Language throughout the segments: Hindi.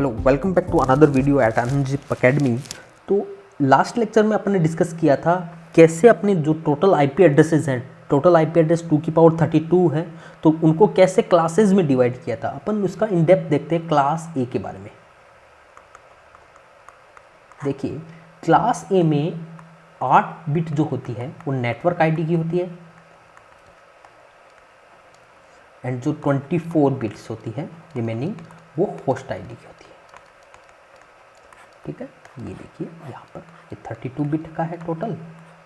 Hello, welcome back to another video at unzip academy. तो लास्ट लेक्चर में अपन ने डिस्कस किया था कैसे अपने जो टोटल आईपी एड्रेसेस हैं, टोटल आईपी एड्रेस 2 की पावर 32 है, तो उनको कैसे क्लासेस में डिवाइड किया था। अपन उसका इन डेप्थ देखते हैं क्लास ए के बारे में। देखिए, क्लास ए में 8 बिट जो होती है वो नेटवर्क आईडी की होती है, एंड जो 24 बिट्स होती है रिमेनिंग वो होस्ट आईडी की होती है। ठीक है, ये देखिए यहाँ पर ये 32 बिट का है टोटल,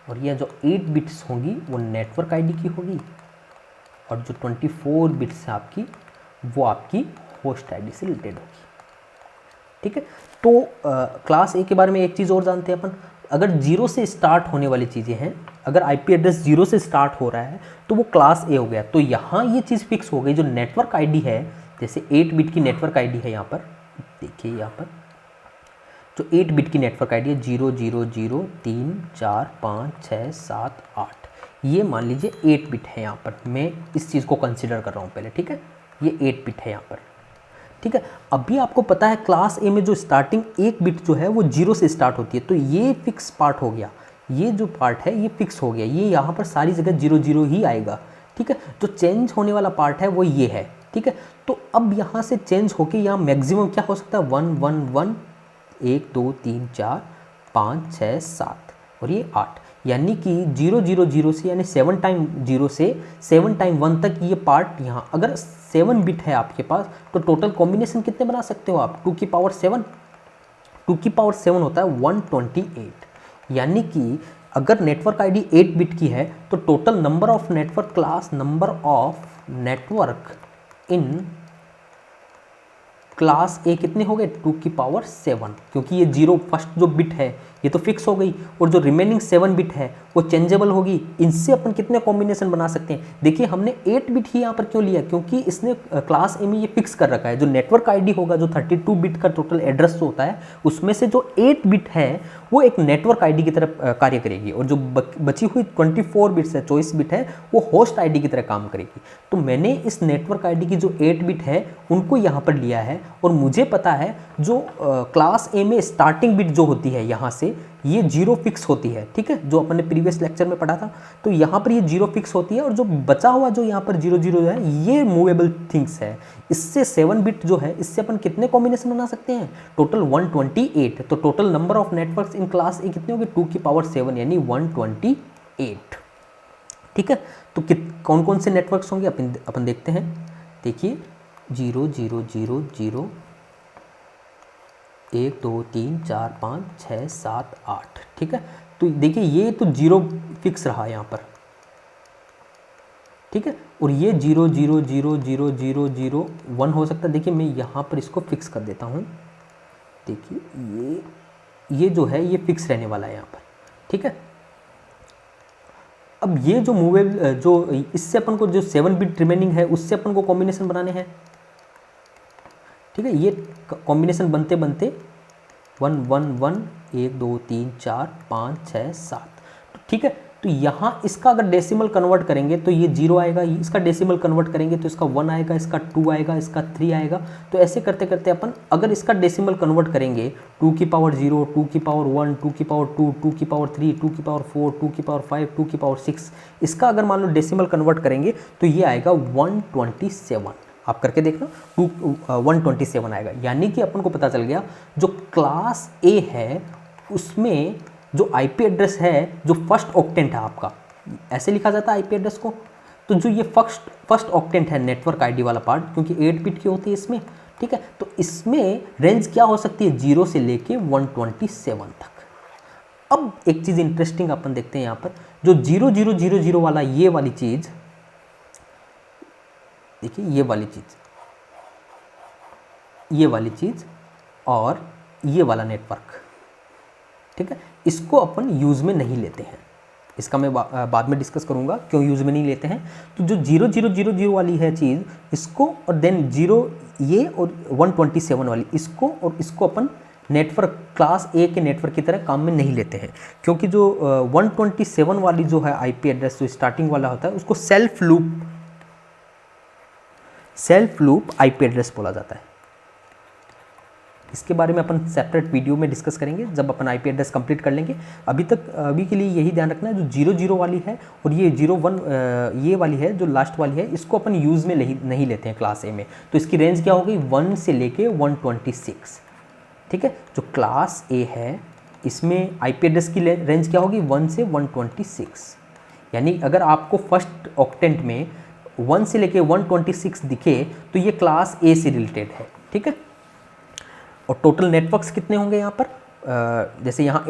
और ये जो 8 बिट्स होंगी वो नेटवर्क आईडी की होगी, और जो 24 बिट्स है आपकी वो आपकी होस्ट आईडी से रिलेटेड होगी। ठीक है, तो क्लास ए के बारे में एक चीज़ और जानते हैं अपन, अगर जीरो से स्टार्ट होने वाली चीज़ें हैं, अगर आईपी एड्रेस जीरो से स्टार्ट हो रहा है तो वो क्लास ए हो गया। तो यहाँ ये चीज़ फिक्स हो गई, जो नेटवर्क आईडी है, जैसे 8 बिट की नेटवर्क आईडी है, यहाँ पर देखिए, यहाँ पर जो 8 बिट की नेटवर्क आईडी है 0 0 0 3 4 5 6 7 8, ये मान लीजिए 8 बिट है। यहाँ पर मैं इस चीज़ को कंसिडर कर रहा हूँ पहले। ठीक है, ये 8 बिट है यहाँ पर। ठीक है, अभी आपको पता है क्लास ए में जो स्टार्टिंग 1 बिट जो है वो 0 से स्टार्ट होती है, तो ये फिक्स पार्ट हो गया, ये जो पार्ट है ये फिक्स हो गया, ये यहाँ पर सारी जगह 0 0 ही आएगा। ठीक है, जो चेंज होने वाला पार्ट है वो ये है। ठीक है, तो अब यहाँ से चेंज होके यहाँ मैक्सिमम क्या हो सकता है, 1 1 1 1 2 3 4 5 6 7 और ये 8, यानी कि 0 0 0 से यानी 7 टाइम 0 से 7 टाइम 1 तक ये पार्ट यहाँ, अगर 7 बिट है आपके पास तो टोटल कॉम्बिनेशन कितने बना सकते हो आप, 2 की पावर 7। 2 की पावर 7 होता है 128, यानी कि अगर नेटवर्क आईडी 8 बिट की है तो total number of network class, number of network in class ए कितने हो गए, 2 की पावर 7, क्योंकि ये 0 फर्स्ट जो बिट है ये तो फिक्स हो गई, और जो रिमेनिंग 7 बिट है वो चेंजेबल होगी। इनसे अपन कितने कॉम्बिनेशन बना सकते हैं, देखिए हमने 8 बिट ही यहाँ पर क्यों लिया, क्योंकि इसने क्लास ए में ये फिक्स कर रखा है, जो नेटवर्क आईडी होगा, जो 32 बिट का टोटल एड्रेस जो होता है उसमें से जो 8 बिट है वो एक नेटवर्क आईडी की तरह कार्य करेगी, और जो बची हुई 24 बिट्स है, 24 बिट है, वो होस्ट आईडी की तरह काम करेगी। तो मैंने इस नेटवर्क आईडी की जो 8 बिट है उनको यहाँ पर लिया है, और मुझे पता है जो क्लास ए में स्टार्टिंग बिट जो होती है यहाँ से ये 0 फिक्स होती है। ठीक है, जो अपन ने प्रीवियस लेक्चर में पढ़ा था, तो यहाँ पर ये 0 फिक्स होती है, और जो बचा हुआ जो यहाँ पर 0 0 है ये मूवेबल थिंग्स है। इससे 7 बिट जो है इससे अपन कितने कॉम्बिनेशन बना सकते हैं, टोटल 128। तो total number of networks in class ए कितने होंगे, 2 की पावर 7 यानी 128। ठीक है, तो कौन कौन से नेटवर्क्स होंगे अपन देखते हैं। देखिए 0 0 0 0 1 2 3 4 5 6 7 8। ठीक है, तो देखिए ये तो 0 फिक्स रहा यहाँ पर। ठीक है, और ये 0 0 0 0 0 0 1 हो सकता है। देखिए मैं यहाँ पर इसको फिक्स कर देता हूँ, देखिए ये जो है ये फिक्स रहने वाला है यहाँ पर। ठीक है, अब ये जो मूवेबल, जो इससे अपन को जो 7 बिट रिमेनिंग है उससे अपन को कॉम्बिनेशन बनाने हैं। ठीक है, ये कॉम्बिनेशन बनते बनते 1 1 1 1 2 3 4 5 6 7। ठीक है, तो यहाँ इसका अगर डेसिमल कन्वर्ट करेंगे तो ये 0 आएगा, इसका डेसिमल कन्वर्ट करेंगे तो इसका 1 आएगा, इसका 2 आएगा, इसका 3 आएगा। तो ऐसे करते करते अपन अगर इसका डेसिमल कन्वर्ट करेंगे 2 की पावर 0, 2 की पावर 1, 2 की पावर 2, 2 की पावर 3, 2 की पावर 4, 2 की पावर 5, 2 की पावर 6, इसका अगर मान लो डेसिमल कन्वर्ट करेंगे तो ये आएगा 127। आप करके देखना, 127 आएगा, यानी कि अपन को पता चल गया जो क्लास ए है उसमें जो आईपी एड्रेस है, जो फर्स्ट ऑक्टेंट है आपका, ऐसे लिखा जाता है आईपी एड्रेस को, तो जो ये फर्स्ट ऑक्टेंट है नेटवर्क आईडी वाला पार्ट, क्योंकि 8 बिट की होती है इसमें। ठीक है, तो इसमें रेंज क्या हो सकती है, 0 से लेके 127 तक। अब एक चीज़ इंटरेस्टिंग अपन देखते हैं यहाँ पर, जो 0 0 0 0 वाला ये वाली चीज़, देखिए ये वाली चीज़ और ये वाला नेटवर्क। ठीक है, इसको अपन यूज़ में नहीं लेते हैं, इसका मैं बाद में डिस्कस करूंगा क्यों यूज़ में नहीं लेते हैं। तो जो 0 0 0 0 वाली है चीज़, इसको और देन 0 ये और 127 वाली, इसको और इसको अपन नेटवर्क क्लास ए के नेटवर्क की तरह काम में नहीं लेते हैं, क्योंकि जो 127 वाली जो है आईपी एड्रेस जो स्टार्टिंग वाला होता है उसको सेल्फ लूप आईपी एड्रेस बोला जाता है। इसके बारे में अपन सेपरेट वीडियो में डिस्कस करेंगे जब अपन आईपी एड्रेस कंप्लीट कर लेंगे। अभी के लिए यही ध्यान रखना है, जो 00 वाली है और ये 01 ये वाली है जो लास्ट वाली है, इसको अपन यूज़ में नहीं लेते हैं क्लास ए में। तो इसकी रेंज क्या हो गई 1 से लेके 126। ठीक है, जो क्लास ए है इसमें आईपी एड्रेस की रेंज क्या होगी 1 से 126। यानी अगर आपको फर्स्ट ऑक्टेंट में 1 से लेके 126 दिखे तो ये क्लास ए से रिलेटेड है। ठीक है, और टोटल नेटवर्क्स कितने होंगे यहाँ पर, जैसे यहाँ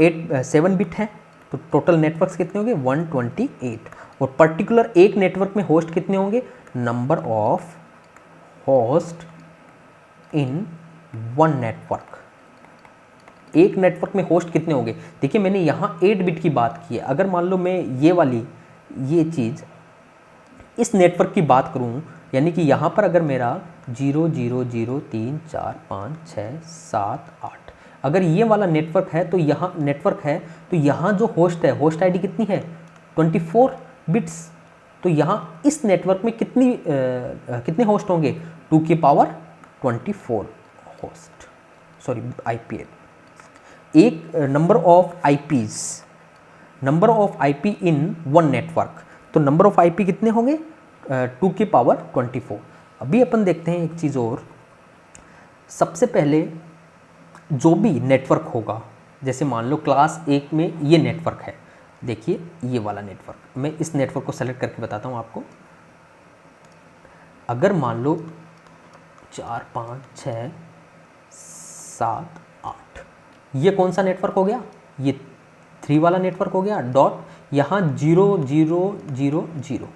7 बिट है तो टोटल नेटवर्क्स कितने होंगे 128। और पर्टिकुलर एक नेटवर्क में होस्ट कितने होंगे, number of host in one network, एक नेटवर्क में होस्ट कितने होंगे। देखिए मैंने यहाँ 8 बिट की बात की है, अगर मान लो मैं ये चीज़ इस नेटवर्क की बात करूँ, यानी कि यहाँ पर अगर मेरा 0 0 0 3 4 5 6 7 8 अगर ये वाला नेटवर्क है तो यहाँ जो होस्ट है, होस्ट आईडी कितनी है 24 बिट्स। तो यहाँ इस नेटवर्क में कितने होस्ट होंगे 2 की पावर 24 होस्ट, सॉरी आईपी, एक number of IP in one network. तो नंबर ऑफ आईपी कितने होंगे 2 की पावर 24। अभी अपन देखते हैं एक चीज़ और, सबसे पहले जो भी नेटवर्क होगा, जैसे मान लो क्लास 1 में ये नेटवर्क है, देखिए ये वाला नेटवर्क, मैं इस नेटवर्क को सेलेक्ट करके बताता हूँ आपको। अगर मान लो 4 5 6 7 8 ये कौन सा नेटवर्क हो गया, ये 3 वाला नेटवर्क हो गया, डॉट यहाँ 0 0 0 0।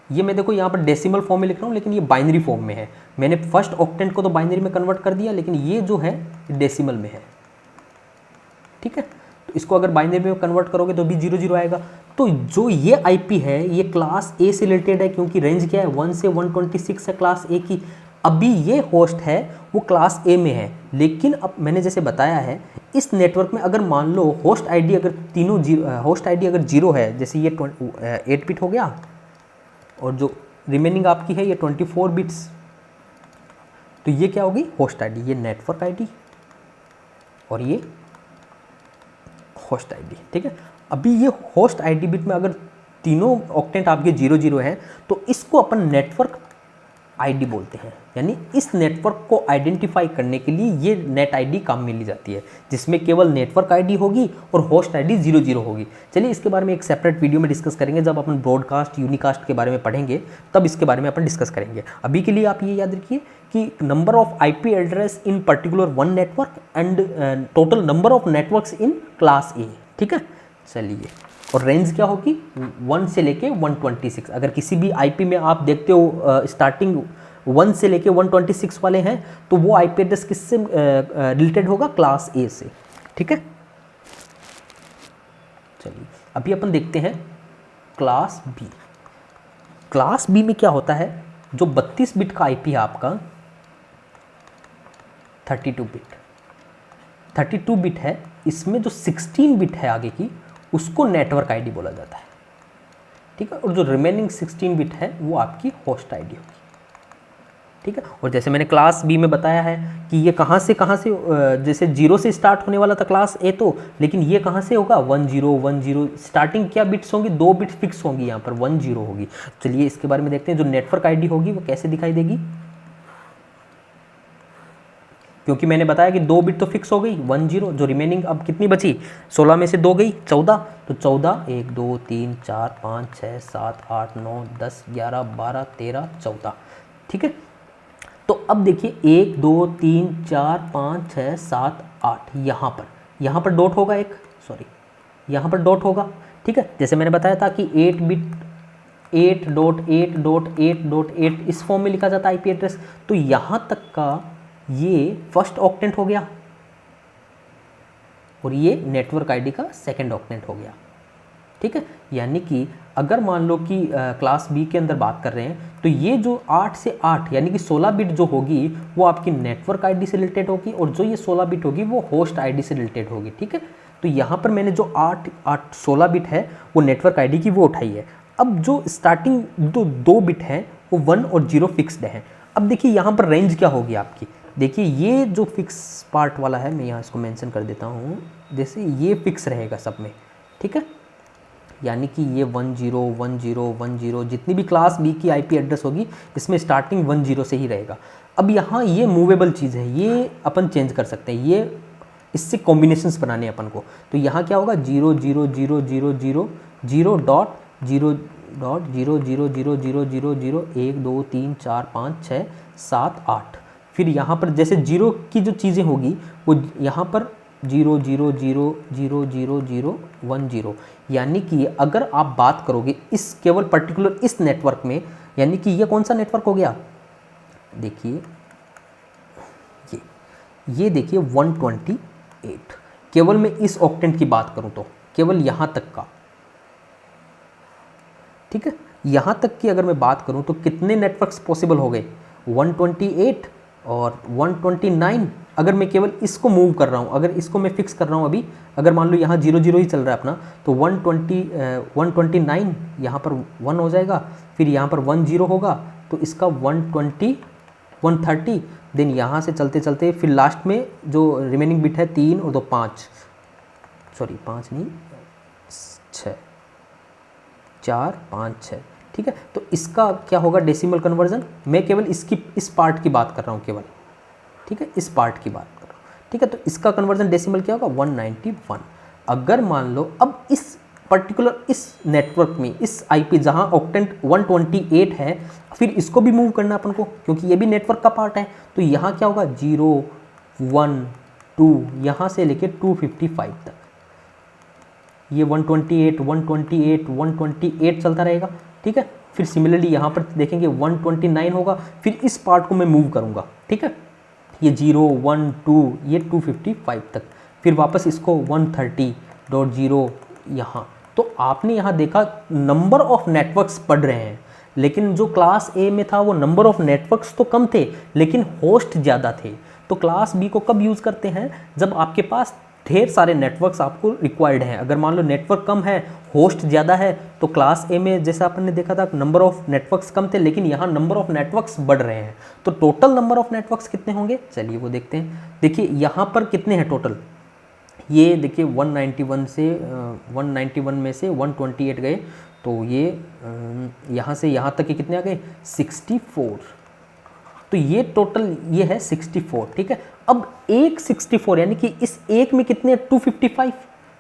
ये मैं देखो यहाँ पर डेसिमल फॉर्म में लिख रहा हूँ लेकिन ये बाइनरी फॉर्म में है। मैंने फर्स्ट ऑक्टेंट को तो बाइनरी में कन्वर्ट कर दिया, लेकिन ये जो है डेसिमल में है। ठीक है, तो इसको अगर बाइनरी में कन्वर्ट करोगे तो भी 0 0 आएगा। तो जो ये आईपी है ये क्लास ए से रिलेटेड है, क्योंकि रेंज क्या है 1 से 126 है क्लास ए की। अभी ये होस्ट है वो क्लास ए में है, लेकिन अब मैंने जैसे बताया है इस नेटवर्क में अगर मान लो होस्ट आईडी अगर 0 है, जैसे ये 8 बिट हो गया और जो रिमेनिंग आपकी है ये 24 बिट्स, तो ये क्या होगी होस्ट आईडी, ये नेटवर्क आईडी और ये होस्ट आईडी। ठीक है, अभी ये होस्ट आईडी बिट में अगर तीनों ऑक्टेंट आपके 0 0 है तो इसको अपन नेटवर्क आईडी बोलते हैं। यानी इस नेटवर्क को आइडेंटिफाई करने के लिए ये नेट आईडी काम में ली जाती है, जिसमें केवल नेटवर्क आईडी होगी और होस्ट आईडी 0 0 होगी। चलिए इसके बारे में एक सेपरेट वीडियो में डिस्कस करेंगे, जब अपन ब्रॉडकास्ट यूनिकास्ट के बारे में पढ़ेंगे तब इसके बारे में अपन डिस्कस करेंगे। अभी के लिए आप ये याद रखिए कि number of IP address in particular one network and total number of networks in class ए। ठीक है, चलिए, और रेंज क्या होगी 1 से लेके 126। अगर किसी भी आईपी में आप देखते हो स्टार्टिंग 1 से लेके 126 वाले हैं तो वो आईपी एड्रेस किससे रिलेटेड होगा, क्लास ए से। ठीक है, चलिए अभी अपन देखते हैं क्लास बी। क्लास बी में क्या होता है, जो 32 बिट का आईपी है आपका 32 बिट है, इसमें जो 16 बिट है आगे की उसको नेटवर्क आईडी बोला जाता है। ठीक है, और जो रिमेनिंग 16 बिट है वो आपकी होस्ट आईडी होगी। ठीक है, और जैसे मैंने क्लास बी में बताया है कि ये कहाँ से जैसे 0 से स्टार्ट होने वाला था क्लास ए तो, लेकिन ये कहाँ से होगा 1 0 1 0। स्टार्टिंग क्या बिट्स होंगी, 2 बिट्स फिक्स होंगी, यहाँ पर 1 0 होगी। चलिए इसके बारे में देखते हैं, जो नेटवर्क आईडी होगी वो कैसे दिखाई देगी, क्योंकि मैंने बताया कि 2 बिट तो फिक्स हो गई 1 0, जो रिमेनिंग अब कितनी बची 16 में से 2 गई 14, तो 14 1 2 3 4 5 6 7 8 9 10 11 12 13 14। ठीक है, तो अब देखिए 1 2 3 4 5 6 7 8 यहाँ पर डॉट होगा यहाँ पर डॉट होगा। ठीक है, जैसे मैंने बताया था कि 8 बिट 8.8.8.8 इस फॉर्म में लिखा जाता है आईपी एड्रेस। तो यहाँ तक का ये फर्स्ट ऑक्टेंट हो गया और ये नेटवर्क आईडी का सेकंड ऑक्टेंट हो गया। ठीक है, यानी कि अगर मान लो कि क्लास बी के अंदर बात कर रहे हैं तो ये जो 8 से 8 यानी कि 16 बिट जो होगी वो आपकी नेटवर्क आईडी से रिलेटेड होगी, और जो ये 16 बिट होगी वो होस्ट आईडी से रिलेटेड होगी। ठीक है, तो यहाँ पर मैंने जो 16 बिट है वो नेटवर्क आईडी की वो उठाई है। अब जो स्टार्टिंग 2 बिट हैं वो 1 और 0 फिक्स्ड है। अब देखिए यहाँ पर रेंज क्या होगी आपकी, देखिए ये जो फिक्स पार्ट वाला है, मैं यहाँ इसको मेंशन कर देता हूँ, जैसे ये फिक्स रहेगा सब में, ठीक है, यानी कि ये 101010 जितनी भी क्लास बी की आईपी एड्रेस होगी इसमें स्टार्टिंग 10 से ही रहेगा। अब यहाँ ये मूवेबल चीज़ है, ये अपन चेंज कर सकते हैं, ये इससे कॉम्बिनेशंस बनाने हैं अपन को। तो यहाँ क्या होगा 00000.0.0000000 1 2 3 4 5 6 7 8। फिर यहाँ पर जैसे जीरो की जो चीज़ें होगी वो यहाँ पर 0000010, यानी कि अगर आप बात करोगे इस केवल पर्टिकुलर इस नेटवर्क में, यानी कि ये कौन सा नेटवर्क हो गया, देखिए ये देखिए 128। केवल मैं इस ऑक्टेंट की बात करूं तो केवल यहाँ तक का, ठीक है, यहाँ तक की अगर मैं बात करूं तो कितने नेटवर्क्स पॉसिबल हो गए, 128 और 129। अगर मैं केवल इसको मूव कर रहा हूँ, अगर इसको मैं फिक्स कर रहा हूँ अभी, अगर मान लो यहाँ 00 ही चल रहा है अपना, तो 129 यहाँ पर 1 हो जाएगा, फिर यहाँ पर 10 होगा तो इसका 120 130, देन यहाँ से चलते चलते फिर लास्ट में जो रिमेनिंग बिट है 3 और 2 5, सॉरी 5 नहीं 6 4 5 6, ठीक है। तो इसका क्या होगा डेसिमल कन्वर्जन, मैं केवल इस पार्ट की बात कर रहा हूँ केवल, ठीक है, इस पार्ट की बात कर रहा हूँ, ठीक है। तो इसका कन्वर्जन डेसिमल क्या होगा 191। अगर मान लो अब इस पर्टिकुलर इस नेटवर्क में इस आईपी जहाँ ऑक्टेंट 128 है, फिर इसको भी मूव करना अपन को, क्योंकि ये भी नेटवर्क का पार्ट है। तो यहाँ क्या होगा 0 1 2 यहाँ से लेके 255 तक, ये 128 128 128 चलता रहेगा, ठीक है। फिर सिमिलरली यहाँ पर देखेंगे 129 होगा, फिर इस पार्ट को मैं मूव करूँगा, ठीक है, ये 0 1 2 ये 255 तक, फिर वापस इसको 130.0 यहाँ। तो आपने यहाँ देखा नंबर ऑफ नेटवर्क्स बढ़ रहे हैं, लेकिन जो क्लास ए में था वो नंबर ऑफ नेटवर्क्स तो कम थे लेकिन होस्ट ज़्यादा थे। तो क्लास बी को कब यूज़ करते हैं, जब आपके पास ढेर सारे नेटवर्क्स आपको रिक्वायर्ड हैं। अगर मान लो नेटवर्क कम है, होस्ट ज़्यादा है, तो क्लास ए में जैसा अपन ने देखा था नंबर ऑफ नेटवर्क्स कम थे, लेकिन यहाँ नंबर ऑफ नेटवर्क्स बढ़ रहे हैं। तो टोटल नंबर ऑफ नेटवर्क्स कितने होंगे, चलिए वो देखते हैं। देखिए यहाँ पर कितने हैं टोटल, ये देखिए 191 में से 128 गए, तो ये यहाँ से यहाँ तक के कितने आ गए 64। तो ये टोटल ये है 64, ठीक है। अब एक 64 यानी कि इस एक में कितने 255,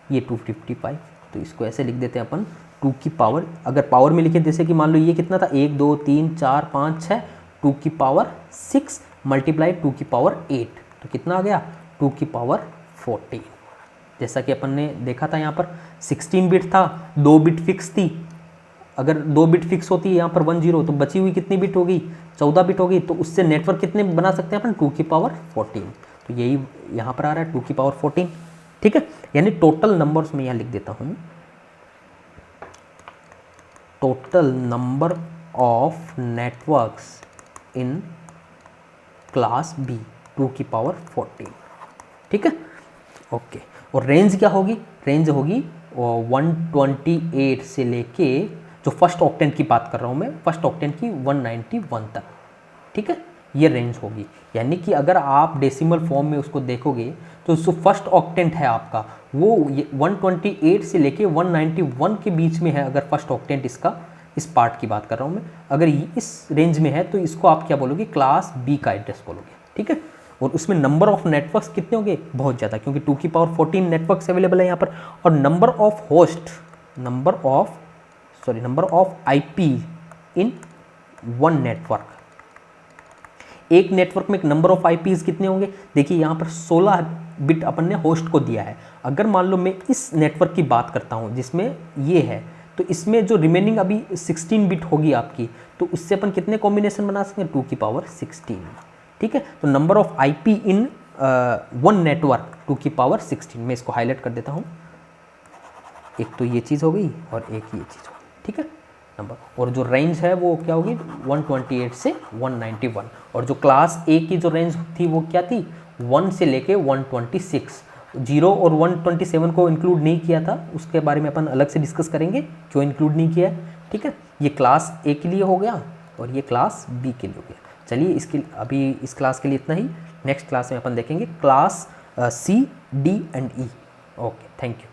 ये 255, तो इसको ऐसे लिख देते हैं अपन 2 की पावर, अगर पावर में लिखें जैसे कि मान लो ये कितना था 1 2 3 4 5 6, 2 की पावर 6 मल्टीप्लाई 2 की पावर 8, तो कितना आ गया 2 की पावर 14। जैसा कि अपन ने देखा था यहाँ पर 16 बिट था, 2 बिट फिक्स थी, अगर 2 बिट फिक्स होती है यहाँ पर 10, तो बची हुई कितनी बिट होगी 14 बिट होगी। तो उससे नेटवर्क कितने बना सकते हैं अपन 2 की पावर 14, तो यही यहाँ पर आ रहा है 2 की पावर 14, ठीक है। यानी टोटल नंबर्स में यहाँ लिख देता हूँ, total number of networks in class B 2 की पावर 14, ठीक है, ओके। और रेंज क्या होगी, रेंज होगी 128 से लेके, जो फर्स्ट ऑक्टेंट की बात कर रहा हूँ मैं, फर्स्ट ऑक्टेंट की 191 तक, ठीक है, ये रेंज होगी। यानी कि अगर आप डेसिमल फॉर्म में उसको देखोगे तो जो फर्स्ट ऑक्टेंट है आपका वो 128 से लेके 191 के बीच में है। अगर फर्स्ट ऑक्टेंट इसका इस पार्ट की बात कर रहा हूँ मैं, अगर इस रेंज में है तो इसको आप क्या बोलोगे क्लास बी का एड्रेस बोलोगे, ठीक है। और उसमें नंबर ऑफ नेटवर्क्स कितने होंगे, बहुत ज़्यादा, क्योंकि 2 की पावर 14 नेटवर्क्स अवेलेबल है यहाँ पर। और number of host, number of IP in one network, एक नेटवर्क में नंबर ऑफ आईपीज कितने होंगे, देखिए यहाँ पर 16 बिट अपन ने होस्ट को दिया है। अगर मान लो मैं इस नेटवर्क की बात करता हूँ जिसमें ये है, तो इसमें जो रिमेनिंग अभी 16 बिट होगी आपकी, तो उससे अपन कितने कॉम्बिनेशन बना सकते हैं 2 की पावर 16, ठीक है। तो number of IP in one network 2 की पावर 16, मैं इसको हाईलाइट कर देता हूँ। एक तो ये चीज़ हो गई और एक ये चीज़ हो गई, ठीक है, नंबर। और जो रेंज है वो क्या होगी 128 से 191। और जो क्लास ए की जो रेंज थी वो क्या थी 1 से लेके 126। 0 और 127 को इंक्लूड नहीं किया था, उसके बारे में अपन अलग से डिस्कस करेंगे क्यों इंक्लूड नहीं किया, ठीक है। ये क्लास ए के लिए हो गया और ये क्लास बी के लिए हो गया। चलिए इसके अभी इस क्लास के लिए इतना ही। नेक्स्ट क्लास में अपन देखेंगे class C, D and E. Okay, thank you.